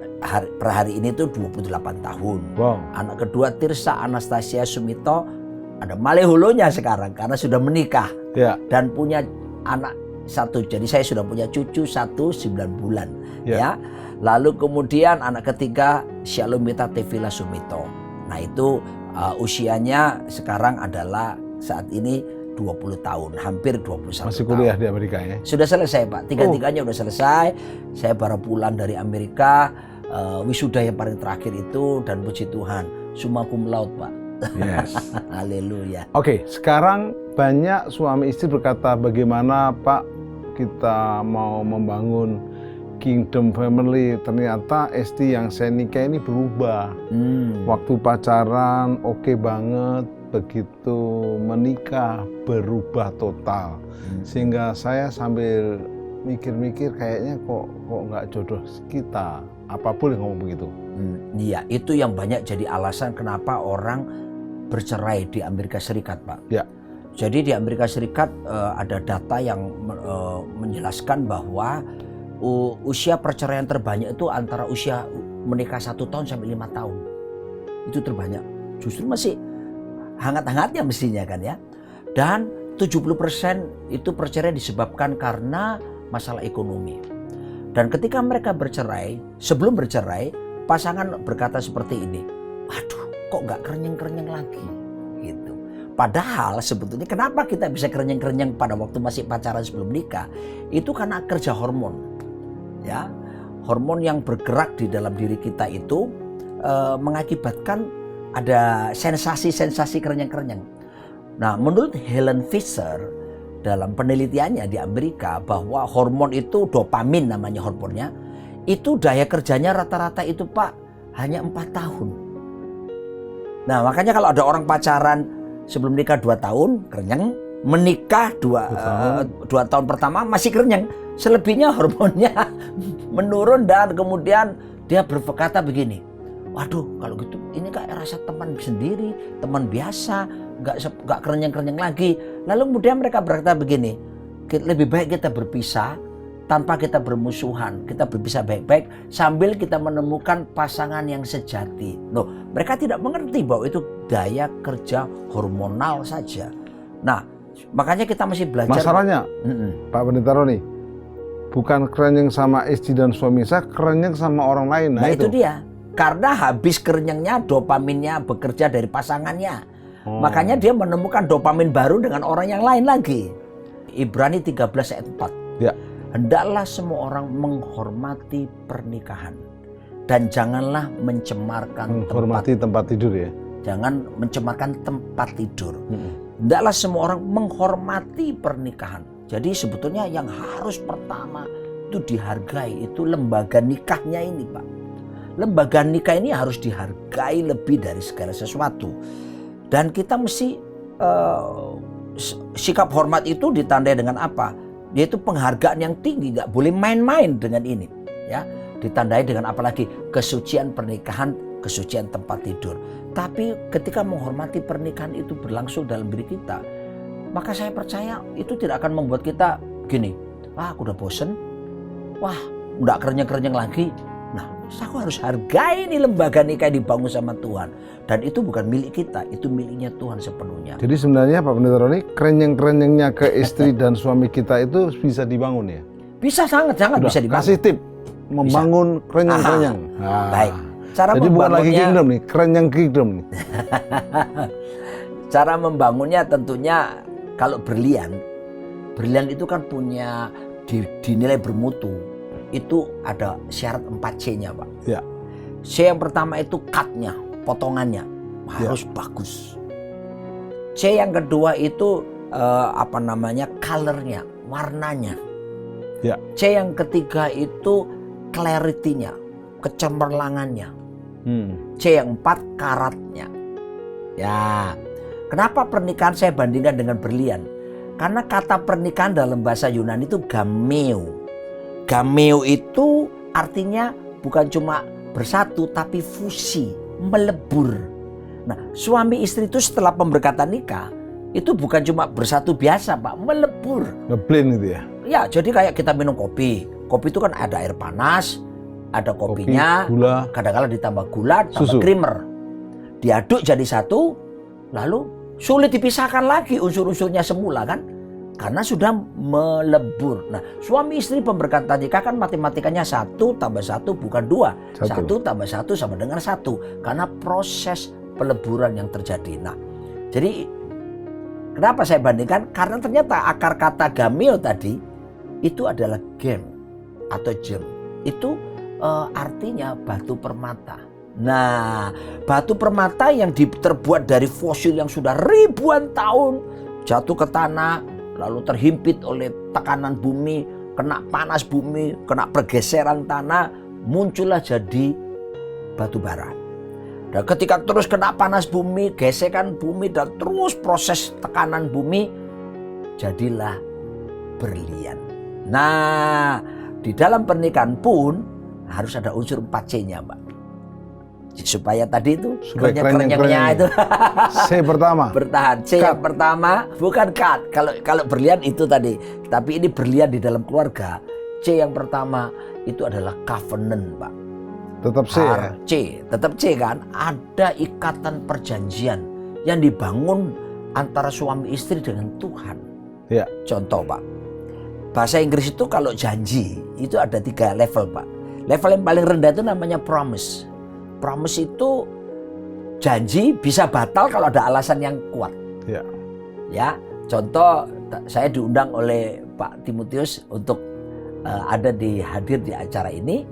per hari ini tuh 28 tahun. Wow. Anak kedua Tirsa Anastasia Sumito ada maleholonya sekarang karena sudah menikah dan punya anak 1. Jadi saya sudah punya cucu 1 9 bulan ya. Lalu kemudian anak ketiga Shalomita Tevila Sumito. Nah itu usianya sekarang adalah saat ini 20 tahun, hampir 21 Masih kuliah di Amerika ya? Sudah selesai Pak, 3-tiganya udah selesai. Saya baru pulang dari Amerika, wisuda yang paling terakhir itu, dan puji Tuhan summa cum laude Pak. Yes. Haleluya. Oke, sekarang banyak suami istri berkata, bagaimana Pak kita mau membangun kingdom family, ternyata istri yang saya nikah ini berubah. Waktu pacaran oke banget, begitu menikah berubah total. Sehingga saya sambil mikir-mikir kayaknya kok nggak jodoh kita. Apa boleh ngomong begitu? Iya, itu yang banyak jadi alasan kenapa orang bercerai di Amerika Serikat, Pak. Ya. Jadi di Amerika Serikat ada data yang menjelaskan bahwa usia perceraian terbanyak itu antara usia menikah 1 tahun sampai 5 tahun. Itu terbanyak. Justru masih hangat-hangatnya mestinya kan ya. Dan 70% itu perceraian disebabkan karena masalah ekonomi. Dan ketika mereka bercerai, sebelum bercerai, pasangan berkata seperti ini, waduh kok gak kerenyeng-kerenyeng lagi gitu. Padahal sebetulnya kenapa kita bisa kerenyeng-kerenyeng pada waktu masih pacaran sebelum nikah, itu karena kerja hormon. Ya, hormon yang bergerak di dalam diri kita itu mengakibatkan ada sensasi-sensasi kerenyeng-kerenyeng. Nah, menurut Helen Fisher dalam penelitiannya di Amerika bahwa hormon itu dopamin namanya hormonnya, itu daya kerjanya rata-rata itu Pak hanya 4 tahun. Nah, makanya kalau ada orang pacaran sebelum nikah 2 tahun kerenyeng, menikah 2 tahun pertama masih kerenyeng, selebihnya hormonnya menurun dan kemudian dia berkata begini, waduh kalau gitu ini kayak rasa teman sendiri, teman biasa, nggak kerenyeng-kerenyeng lagi. Lalu kemudian mereka berkata begini, lebih baik kita berpisah tanpa kita bermusuhan, kita berpisah baik-baik sambil kita menemukan pasangan yang sejati. Loh, mereka tidak mengerti bahwa itu daya kerja hormonal saja. Nah, makanya kita masih belajar. Masalahnya, Pak Pendeta Roni, bukan kerenyeng sama istri dan suami saya, kerenyeng sama orang lain. Nah itu dia. Karena habis kerenyengnya dopaminnya bekerja dari pasangannya. Makanya dia menemukan dopamin baru dengan orang yang lain lagi. Ibrani 13 ayat 4. Ya. Hendaklah semua orang menghormati pernikahan. Dan janganlah mencemarkan tempat tidur ya. Jangan mencemarkan tempat tidur. Hendaklah semua orang menghormati pernikahan. Jadi sebetulnya yang harus pertama itu dihargai, itu lembaga nikahnya ini Pak. Lembaga nikah ini harus dihargai lebih dari segala sesuatu. Dan kita mesti sikap hormat itu ditandai dengan apa? Yaitu penghargaan yang tinggi, nggak boleh main-main dengan ini. Ya, ditandai dengan apalagi kesucian pernikahan, kesucian tempat tidur. Tapi ketika menghormati pernikahan itu berlangsung dalam diri kita, maka saya percaya itu tidak akan membuat kita gini, wah aku udah bosen, wah udah kerenyeng-kerenyeng lagi. Nah, aku harus hargai ini lembaga nikah yang dibangun sama Tuhan. Dan itu bukan milik kita, itu miliknya Tuhan sepenuhnya. Jadi sebenarnya Pak Pendeta Roni, kerenyeng-kerenyengnya ke istri dan suami kita itu bisa dibangun ya? Bisa, sangat-sangat bisa dibangun. Kasih tip, membangun kerenyeng-kerenyeng. Baik. Cara jadi bukan lagi kingdom nih, kerenyeng kingdom nih. Cara membangunnya tentunya kalau berlian itu kan punya dinilai bermutu. Itu ada syarat 4C-nya Pak. Ya. C yang pertama itu cut-nya, potongannya harus bagus. C yang kedua itu color-nya, warnanya. Ya. C yang ketiga itu clarity-nya, kecemerlangannya. C yang 4 karatnya. Ya. Kenapa pernikahan saya bandingkan dengan berlian? Karena kata pernikahan dalam bahasa Yunani itu gameo. Gameo itu artinya bukan cuma bersatu tapi fusi, melebur. Nah, suami istri itu setelah pemberkatan nikah itu bukan cuma bersatu biasa, Pak, melebur. Ngeblend gitu ya. Ya, jadi kayak kita minum kopi. Kopi itu kan ada air panas, ada kopinya, kopi, gula, kadang-kadang ditambah gula, tambah susu, creamer. Diaduk jadi satu, lalu sulit dipisahkan lagi unsur-unsurnya semula kan? Karena sudah melebur. Nah, suami istri pemberkatan nikah kan matematikanya 1 tambah 1 bukan 2. 1 tambah 1 sama dengan 1. Karena proses peleburan yang terjadi. Nah, jadi kenapa saya bandingkan? Karena ternyata akar kata gameo tadi itu adalah gem atau gem. Itu artinya batu permata. Nah, batu permata yang terbuat dari fosil yang sudah ribuan tahun jatuh ke tanah, lalu terhimpit oleh tekanan bumi, kena panas bumi, kena pergeseran tanah, muncullah jadi batu bara. Dan ketika terus kena panas bumi, gesekan bumi, dan terus proses tekanan bumi, jadilah berlian. Nah, di dalam pernikahan pun harus ada unsur 4C-nya, Mbak. Supaya tadi itu kerenyang-kerenyangnya itu C pertama bertahan. C yang pertama bukan cut. Kalau berlian itu tadi, tapi ini berlian di dalam keluarga. C yang pertama itu adalah covenant, Pak. Tetap C ya? C, tetap C kan. Ada ikatan perjanjian yang dibangun antara suami istri dengan Tuhan. Ya. Contoh, Pak, bahasa Inggris itu kalau janji itu ada 3 level, Pak. Level yang paling rendah itu namanya promise. Promise itu janji bisa batal kalau ada alasan yang kuat. Ya. Ya, contoh saya diundang oleh Pak Timotius untuk hadir di acara ini,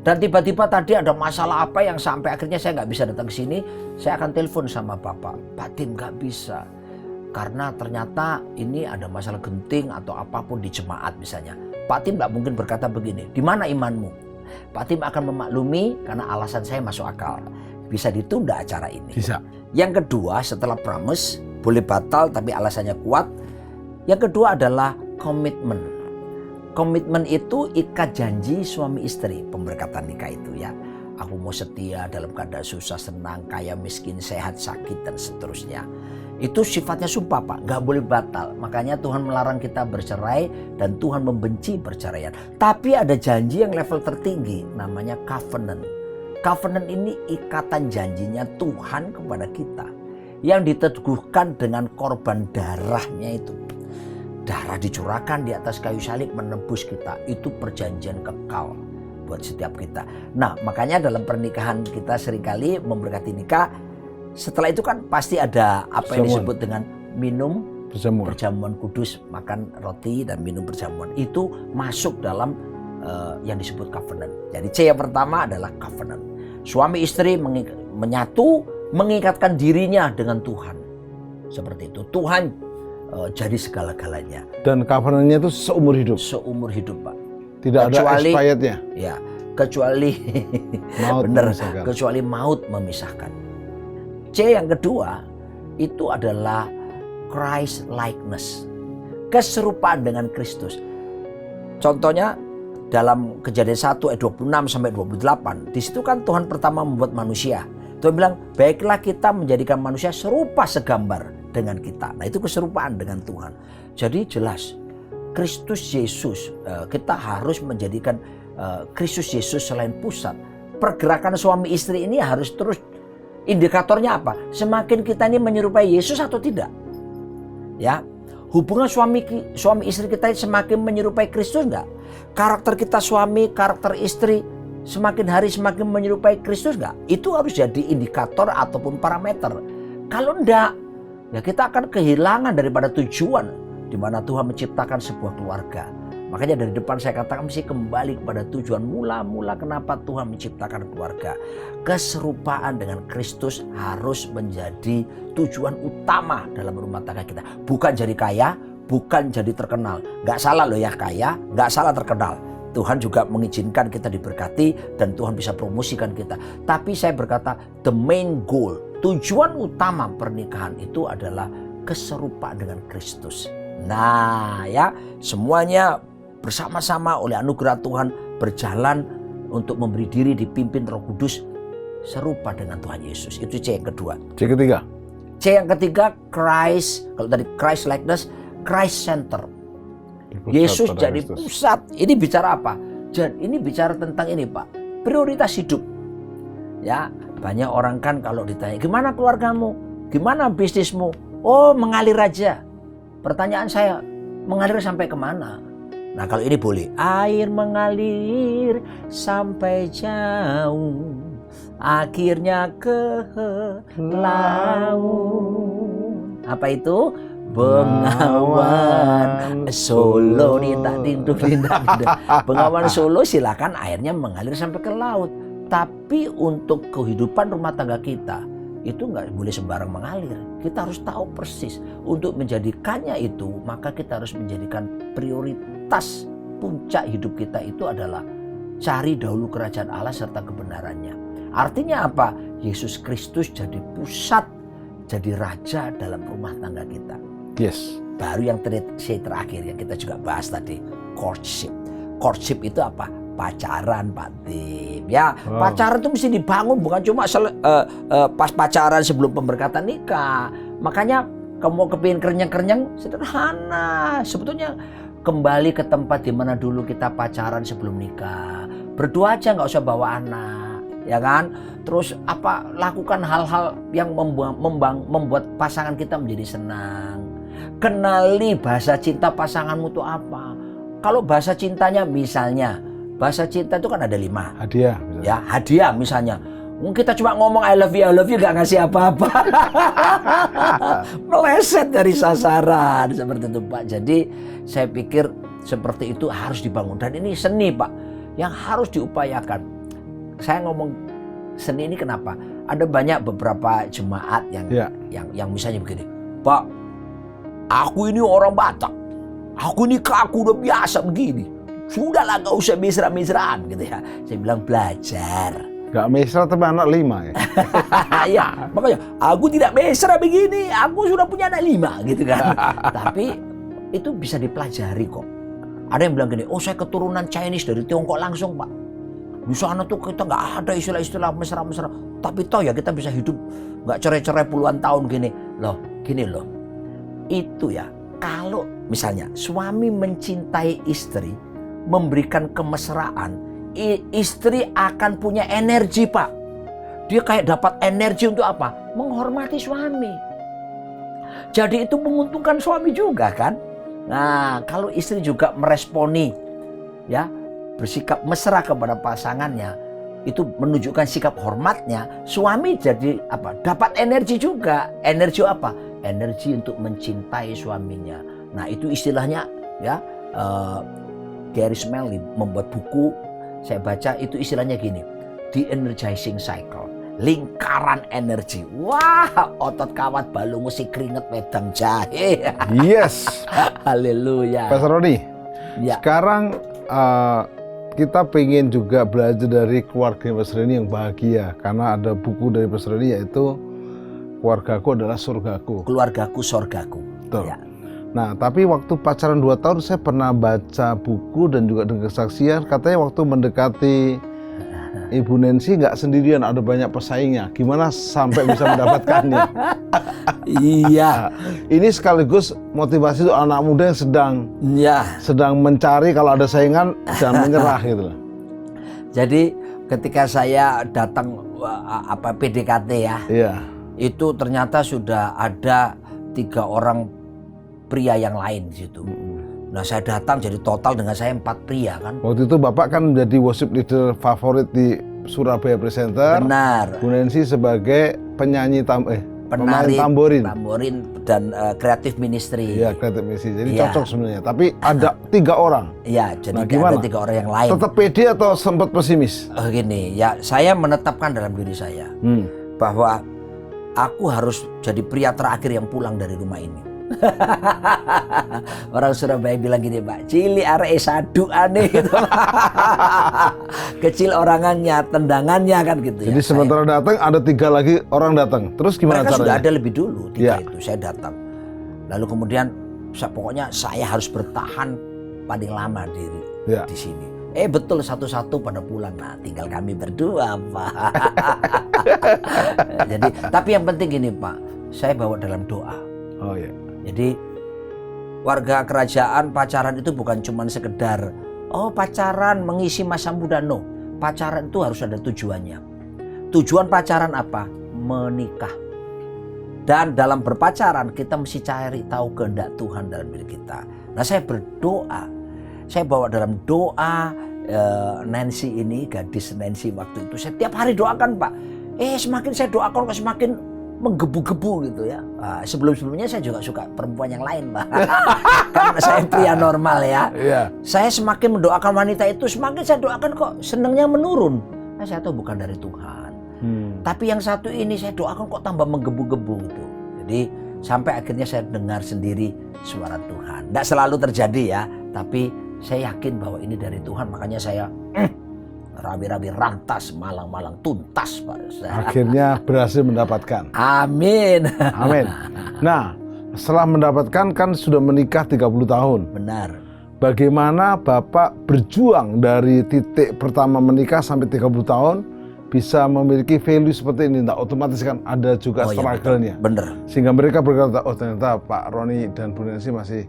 dan tiba-tiba tadi ada masalah apa yang sampai akhirnya saya nggak bisa datang ke sini. Saya akan telepon sama Bapak, Pak Tim nggak bisa karena ternyata ini ada masalah genting atau apapun di jemaat misalnya. Pak Tim nggak mungkin berkata begini, di mana imanmu? Pak Tim akan memaklumi karena alasan saya masuk akal. Bisa ditunda acara ini. Bisa. Yang kedua, setelah promise boleh batal tapi alasannya kuat. Yang kedua adalah komitmen. Komitmen itu ikat janji suami istri, pemberkatan nikah itu ya. Aku mau setia dalam keadaan susah, senang, kaya, miskin, sehat, sakit, dan seterusnya. Itu sifatnya sumpah, Pak, nggak boleh batal. Makanya Tuhan melarang kita bercerai dan Tuhan membenci perceraian. Tapi ada janji yang level tertinggi, namanya covenant. Covenant ini ikatan janjinya Tuhan kepada kita yang diteguhkan dengan korban darahnya itu. Darah dicurahkan di atas kayu salib menebus kita. Itu perjanjian kekal buat setiap kita. Nah, makanya dalam pernikahan kita seringkali memberkati nikah. Setelah itu kan pasti ada apa yang disebut dengan minum perjamuan kudus, makan roti dan minum perjamuan. Itu masuk dalam yang disebut covenant. Jadi C yang pertama adalah covenant. Suami istri menyatu, mengikatkan dirinya dengan Tuhan. Seperti itu. Tuhan jadi segala-galanya. Dan covenantnya itu seumur hidup. Seumur hidup, Pak. Tidak ada expirednya. Ya, kecuali maut memisahkan. Kecuali maut memisahkan. C yang kedua itu adalah Christ likeness, keserupaan dengan Kristus. Contohnya dalam Kejadian 1 ayat 26 sampai 28, di situ kan Tuhan pertama membuat manusia. Tuhan bilang, baiklah kita menjadikan manusia serupa segambar dengan kita. Nah, itu keserupaan dengan Tuhan. Jadi jelas Kristus Yesus, kita harus menjadikan Kristus Yesus selain pusat. Pergerakan suami istri ini harus terus. Indikatornya apa? Semakin kita ini menyerupai Yesus atau tidak? Ya, hubungan suami istri kita semakin menyerupai Kristus enggak? Karakter kita suami, karakter istri semakin hari semakin menyerupai Kristus enggak? Itu harus jadi indikator ataupun parameter. Kalau enggak, ya kita akan kehilangan daripada tujuan di mana Tuhan menciptakan sebuah keluarga. Makanya dari depan saya katakan mesti kembali kepada tujuan mula-mula kenapa Tuhan menciptakan keluarga. Keserupaan dengan Kristus harus menjadi tujuan utama dalam rumah tangga kita. Bukan jadi kaya, bukan jadi terkenal. Gak salah loh ya kaya, gak salah terkenal. Tuhan juga mengizinkan kita diberkati dan Tuhan bisa promosikan kita. Tapi saya berkata the main goal, tujuan utama pernikahan itu adalah keserupaan dengan Kristus. Nah ya, semuanya bersama-sama oleh anugerah Tuhan berjalan untuk memberi diri dipimpin Roh Kudus serupa dengan Tuhan Yesus. Itu C yang kedua. C ketiga. C yang ketiga, Christ. Kalau tadi Christ likeness, Christ center. Yesus jadi pusat. Ini bicara apa? Ini bicara tentang ini, Pak. Prioritas hidup. Ya, banyak orang kan kalau ditanya, gimana keluargamu? Gimana bisnismu? Oh, mengalir aja. Pertanyaan saya, mengalir sampai kemana? Nah, kalau ini boleh. Air mengalir sampai jauh, akhirnya ke laut. Apa itu? Bengawan Solo. Bengawan Solo silakan airnya mengalir sampai ke laut. Tapi untuk kehidupan rumah tangga kita itu nggak boleh sembarang mengalir. Kita harus tahu persis. Untuk menjadikannya itu, maka kita harus menjadikan prioritas puncak hidup kita itu adalah cari dahulu kerajaan Allah serta kebenarannya. Artinya apa? Yesus Kristus jadi pusat, jadi raja dalam rumah tangga kita. Yes. Baru yang terakhir yang kita juga bahas tadi, courtship. Courtship itu apa? Pacaran, Pak Tim. Ya, pacaran itu mesti dibangun, bukan cuma pas pacaran sebelum pemberkatan nikah. Makanya kamu mau kepingin kerenyang-kerenyang, sederhana. Sebetulnya kembali ke tempat di mana dulu kita pacaran sebelum nikah. Berdua aja, nggak usah bawa anak, ya kan? Terus lakukan hal-hal yang membuat pasangan kita menjadi senang. Kenali bahasa cinta pasanganmu itu apa. Kalau bahasa cintanya misalnya, bahasa cinta itu kan ada 5. Hadiah. Misalnya. Ya, hadiah misalnya. Kita cuma ngomong I love you gak ngasih apa-apa. Meleset dari sasaran seperti itu, Pak. Jadi saya pikir seperti itu harus dibangun. Dan ini seni, Pak, yang harus diupayakan. Saya ngomong seni ini kenapa? Ada banyak beberapa jemaat yang misalnya begini, Pak, aku ini orang Batak. Aku ini kaku udah biasa begini. Sudahlah, gak usah mesra-mesraan gitu ya. Saya bilang belajar. Gak mesra tapi anak 5 ya. Ya, makanya aku tidak mesra begini. Aku sudah punya anak 5 gitu kan. Tapi itu bisa dipelajari kok. Ada yang bilang gini, oh saya keturunan Chinese dari Tiongkok langsung, Pak. Di sana tuh kita gak ada istilah-istilah mesra-mesra. Tapi toh ya kita bisa hidup gak cerai-cerai puluhan tahun gini. Gini loh. Itu ya, kalau misalnya suami mencintai istri, memberikan kemesraan, istri akan punya energi, Pak. Dia kayak dapat energi untuk apa? Menghormati suami. Jadi itu menguntungkan suami juga kan. Nah, kalau istri juga meresponi, ya, bersikap mesra kepada pasangannya, itu menunjukkan sikap hormatnya, suami jadi apa? Dapat energi juga. Energi apa? Energi untuk mencintai suaminya. Nah, itu istilahnya ya, Gary Smalley membuat buku, saya baca itu istilahnya gini, the energizing cycle, lingkaran energi. Wah, otot kawat balung musik keringet wedang jahe. Yes. Haleluya. Pastor Roni, ya. Sekarang kita pengen juga belajar dari keluarga Pastor Roni yang bahagia, karena ada buku dari Pastor Roni yaitu Keluargaku adalah Surgaku. Keluargaku Surgaku. Betul. Ya. Nah, tapi waktu pacaran 2 tahun saya pernah baca buku dan juga dengar kesaksian, katanya waktu mendekati Ibu Nancy nggak sendirian, ada banyak pesaingnya. Gimana sampai bisa mendapatkannya? Iya. Ini sekaligus motivasi untuk anak muda yang sedang mencari, kalau ada saingan jangan menyerah gitu loh. Jadi ketika saya datang PDKT ya, itu ternyata sudah ada 3 orang pria yang lain di situ. Nah, saya datang jadi total dengan saya 4 pria kan. Waktu itu Bapak kan menjadi worship leader favorit di Surabaya Presenter. Benar. Bu Nancy sebagai penyanyi penari tamborin dan kreatif ministry. Iya, kreatif ministry. Jadi cocok sebenarnya. Tapi ada 3 orang. Iya, jadi gimana? ada 3 orang yang lain. Tetap pede atau sempat pesimis? Gini, ya saya menetapkan dalam diri saya bahwa aku harus jadi pria terakhir yang pulang dari rumah ini. Orang Surabaya bilang gini Pak, cili arek sadu aneh gitu. Kecil orangannya, tendangannya kan gitu. Jadi ya. sementara datang ada 3 lagi orang datang. Terus gimana Mereka caranya? sudah ada lebih dulu 3 Ya. itu, saya datang. Lalu kemudian pokoknya saya harus bertahan paling lama Ya. di sini. Betul, satu-satu pada pulang. Nah, tinggal kami berdua, Pak. Jadi, tapi yang penting gini, Pak. Saya bawa dalam doa. Oh ya. Jadi, warga kerajaan pacaran itu bukan cuma sekedar pacaran mengisi masa muda. No. Pacaran itu harus ada tujuannya. Tujuan pacaran apa? Menikah. Dan dalam berpacaran kita mesti cari tahu kehendak Tuhan dalam diri kita. Nah, saya berdoa. Saya bawa dalam doa Nancy ini, gadis Nancy waktu itu. Saya tiap hari doakan Pak. Semakin saya doakan kok semakin menggebu-gebu gitu ya. Sebelum-sebelumnya saya juga suka perempuan yang lain Pak. Karena saya pria normal ya. Iya. Saya semakin mendoakan wanita itu, semakin saya doakan kok senangnya menurun. Saya tahu bukan dari Tuhan. Tapi yang satu ini saya doakan kok tambah menggebu-gebu gitu. Jadi sampai akhirnya saya dengar sendiri suara Tuhan. Tidak selalu terjadi ya, tapi saya yakin bahwa ini dari Tuhan. Makanya saya rabi-rabi rantas, malang-malang tuntas Pak. Akhirnya berhasil mendapatkan. Amin. Amin. Nah, setelah mendapatkan kan sudah menikah 30 tahun. Benar. Bagaimana Bapak berjuang dari titik pertama menikah sampai 30 tahun bisa memiliki value seperti ini? Nah, otomatis kan ada juga struggle-nya. Benar. Sehingga mereka berkata, ternyata Pak Roni dan Bu Nancy masih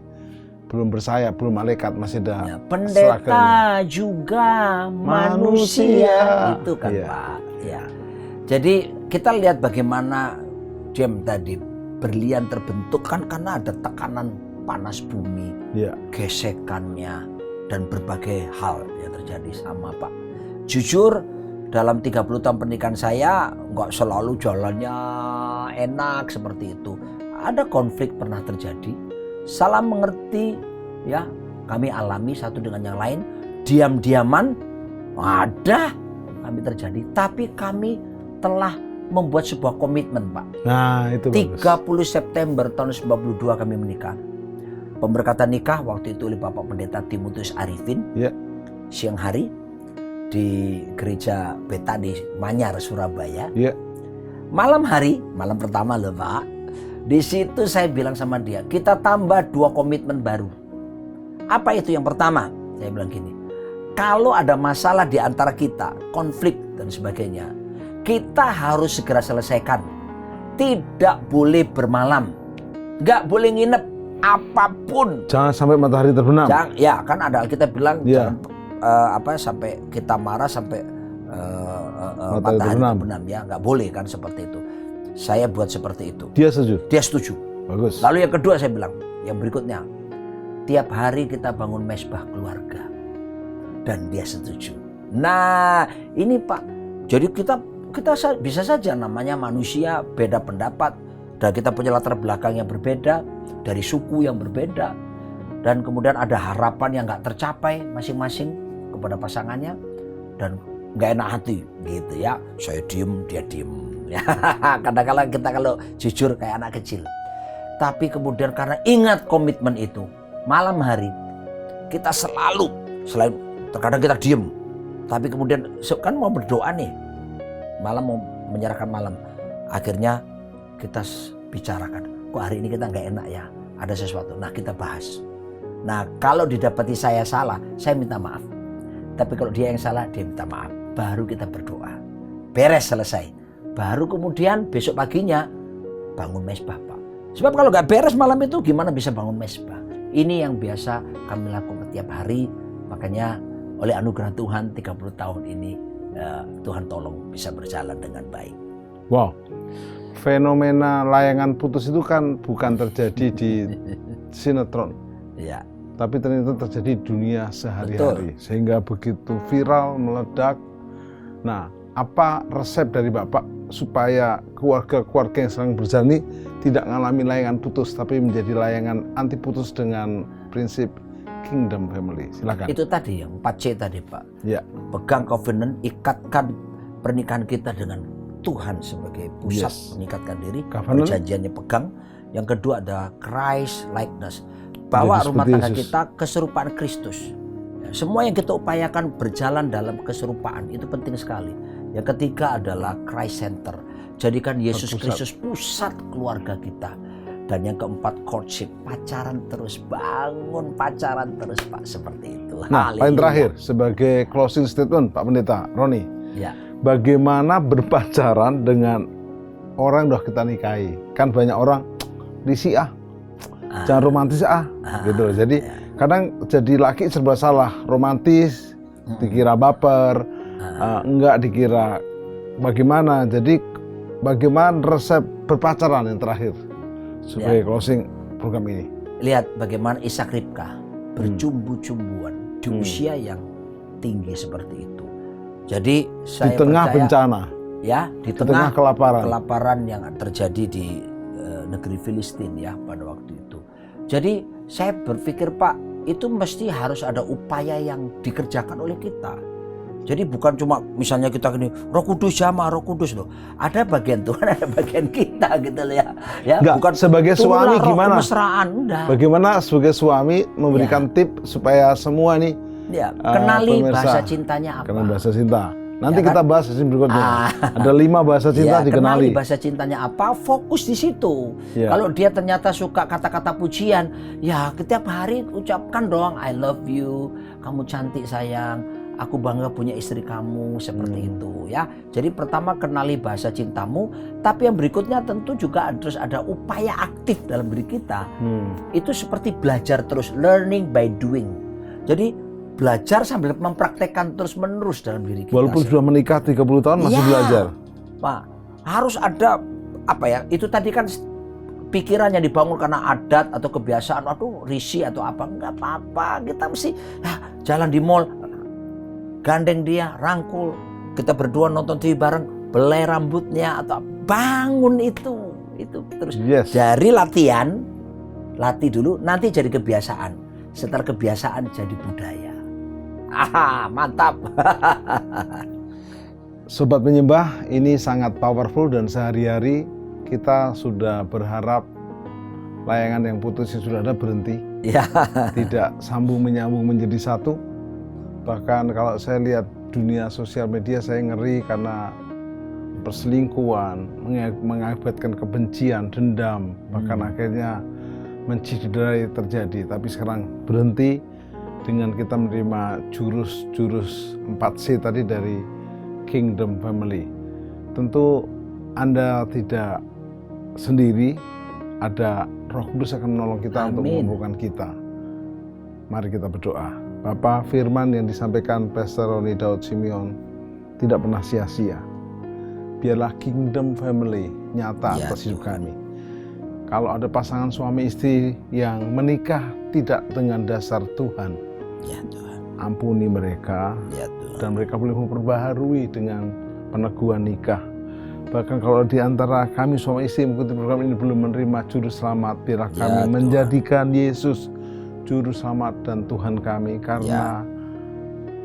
belum bersayap, belum malaikat, masih ada pendeta juga manusia. Itu kan Iya. Pak. Ya. Jadi kita lihat bagaimana Jem tadi, berlian terbentuk kan karena ada tekanan panas bumi, gesekannya dan berbagai hal yang terjadi sama Pak. Jujur dalam 30 tahun pernikahan saya nggak selalu jalannya enak seperti itu. Ada konflik pernah terjadi. Salah mengerti ya, kami alami satu dengan yang lain. Diam-diaman ada kami terjadi, tapi kami telah membuat sebuah komitmen Pak. Nah itu 30 September tahun 92 kami menikah. Pemberkatan nikah waktu itu oleh Bapak Pendeta Timotius Arifin. Siang hari di gereja Betani Manyar Surabaya. Malam hari, malam pertama loh Pak. Di situ saya bilang sama dia, kita tambah 2 komitmen baru. Apa itu? Yang pertama, saya bilang gini, kalau ada masalah di antara kita, konflik dan sebagainya, kita harus segera selesaikan. Tidak boleh bermalam, nggak boleh nginep, apapun. Jangan sampai matahari terbenam. Ya, kan ada Alkitab bilang jangan sampai kita marah sampai matahari terbenam ya, nggak boleh kan seperti itu. Saya buat seperti itu. Dia setuju? Dia setuju. Bagus. Lalu yang kedua saya bilang, yang berikutnya, tiap hari kita bangun mesbah keluarga. Dan dia setuju. Nah ini Pak, jadi kita bisa saja, namanya manusia beda pendapat. Dan kita punya latar belakang yang berbeda, dari suku yang berbeda. Dan kemudian ada harapan yang gak tercapai masing-masing kepada pasangannya. Dan gak enak hati gitu ya. Saya diem, dia diem. Kadang-kadang kita kalau jujur kayak anak kecil. Tapi kemudian karena ingat komitmen itu, malam hari kita selain terkadang kita diem, tapi kemudian kan mau berdoa nih, malam mau menyerahkan malam, akhirnya kita bicarakan, kok hari ini kita nggak enak ya, ada sesuatu. Nah kita bahas. Nah kalau didapati saya salah, saya minta maaf. Tapi kalau dia yang salah, dia minta maaf. Baru kita berdoa, beres selesai. Baru kemudian besok paginya bangun mesbah Pak. Sebab kalau nggak beres malam itu gimana bisa bangun mesbah? Ini yang biasa kami lakukan tiap hari. Makanya oleh anugerah Tuhan 30 tahun ini Tuhan tolong bisa berjalan dengan baik. Wow, fenomena layangan putus itu kan bukan terjadi di sinetron. Ya. Tapi ternyata terjadi di dunia sehari-hari. Sehingga begitu viral, meledak. Nah, apa resep dari Bapak supaya keluarga-keluarga yang sedang berjalan ini tidak mengalami layangan putus, tapi menjadi layangan anti putus dengan prinsip Kingdom Family? Silakan. Itu tadi yang 4C tadi Pak. Ya. Pegang covenant, ikatkan pernikahan kita dengan Tuhan sebagai pusat, meningkatkan diri. Perjanjiannya pegang. Yang kedua ada Christ likeness. Bawa Jadi rumah seperti tangga Yesus. kita keserupaan Kristus. Ya, semua yang kita upayakan berjalan dalam keserupaan, itu penting sekali. Yang ketiga adalah Christ center. Jadikan Yesus Kristus pusat keluarga kita. Dan yang keempat courtship, pacaran terus, bangun pacaran terus Pak, seperti itu. Nah, paling terakhir sebagai closing statement Pak Pendeta Roni, ya, bagaimana berpacaran dengan orang yang udah kita nikahi? Kan banyak orang risi jangan romantis gitu. Jadi kadang jadi laki serba salah, romantis dikira baper, enggak dikira bagaimana. Jadi bagaimana resep berpacaran yang terakhir sebagai closing program ini? Lihat bagaimana Ishak Ribka bercumbu-cumbuan di usia yang tinggi seperti itu. Jadi saya di tengah percaya, bencana, ya, di tengah kelaparan yang terjadi di negeri Filistin ya pada waktu itu. Jadi saya berpikir Pak, itu mesti harus ada upaya yang dikerjakan oleh kita. Jadi bukan cuma misalnya kita gini, Roh Kudus jamaah, Roh Kudus loh. Ada bagian Tuhan, ada bagian kita gitu loh ya. Ya, enggak, bukan sebagai suami gimana? Kemesraan, enggak. Bagaimana sebagai suami memberikan tip supaya semua nih ya, kenali pemirsa, bahasa cintanya apa. kenali bahasa cinta. Nanti Ya kan? kita bahas di sini berikutnya. Ada 5 bahasa cinta Ya, dikenali. kenali bahasa cintanya apa, fokus di situ. Ya. Kalau dia ternyata suka kata-kata pujian, ya setiap hari ucapkan dong, I love you, kamu cantik sayang, aku bangga punya istri kamu, seperti itu ya. Jadi pertama kenali bahasa cintamu, tapi yang berikutnya tentu juga terus ada upaya aktif dalam diri kita. Itu seperti belajar terus, learning by doing. Jadi belajar sambil mempraktekkan terus menerus dalam diri kita. Walaupun sudah menikah 30 tahun masih belajar. Pak, harus ada apa ya? Itu tadi kan pikiran yang dibangun karena adat atau kebiasaan, aduh risih atau apa, enggak apa-apa. Kita mesti jalan di mall, gandeng dia, rangkul, kita berdua nonton TV bareng, belai rambutnya atau bangun itu terus. Dari latihan, latih dulu, nanti jadi kebiasaan. Setelah kebiasaan jadi budaya. Mantap. Sobat penyembah, ini sangat powerful dan sehari-hari kita sudah berharap layangan yang putus yang sudah ada berhenti. Ya. Tidak sambung menyambung menjadi satu. Bahkan kalau saya lihat dunia sosial media, saya ngeri karena perselingkuhan mengakibatkan kebencian, dendam, bahkan akhirnya menciderai terjadi. Tapi sekarang berhenti dengan kita menerima jurus-jurus 4C tadi dari Kingdom Family. Tentu Anda tidak sendiri, ada Roh Kudus akan menolong kita untuk mengumpulkan kita. Mari kita berdoa. Bapa, firman yang disampaikan Pastor Roni Daud Simeon tidak pernah sia-sia. Biarlah Kingdom Family nyata atas hidup kami. Kalau ada pasangan suami istri yang menikah tidak dengan dasar Tuhan, ya Tuhan, ampuni mereka, ya Tuhan, dan mereka boleh memperbaharui dengan peneguhan nikah. Bahkan kalau di antara kami suami istri mengikuti program ini belum menerima juru selamat, biarlah kami menjadikan Yesus juru selamat dan Tuhan kami, karena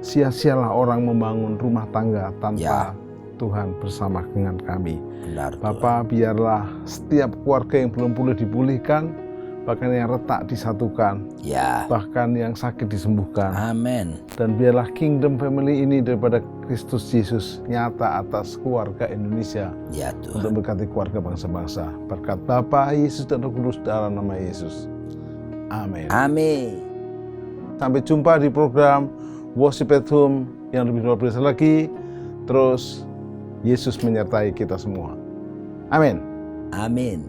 sia-sialah orang membangun rumah tangga tanpa Tuhan bersama dengan kami. Benar, Bapa, biarlah setiap keluarga yang belum pulih dipulihkan, bahkan yang retak disatukan, bahkan yang sakit disembuhkan. Amin. Dan biarlah Kingdom Family ini daripada Kristus Yesus nyata atas keluarga Indonesia, untuk berkati keluarga bangsa-bangsa. Berkat Bapa, Yesus dan Roh Kudus dalam nama Yesus. Amin. Amin. Sampai jumpa di program Worship at Home yang lebih luar biasa lagi. Terus Yesus menyertai kita semua. Amin. Amin.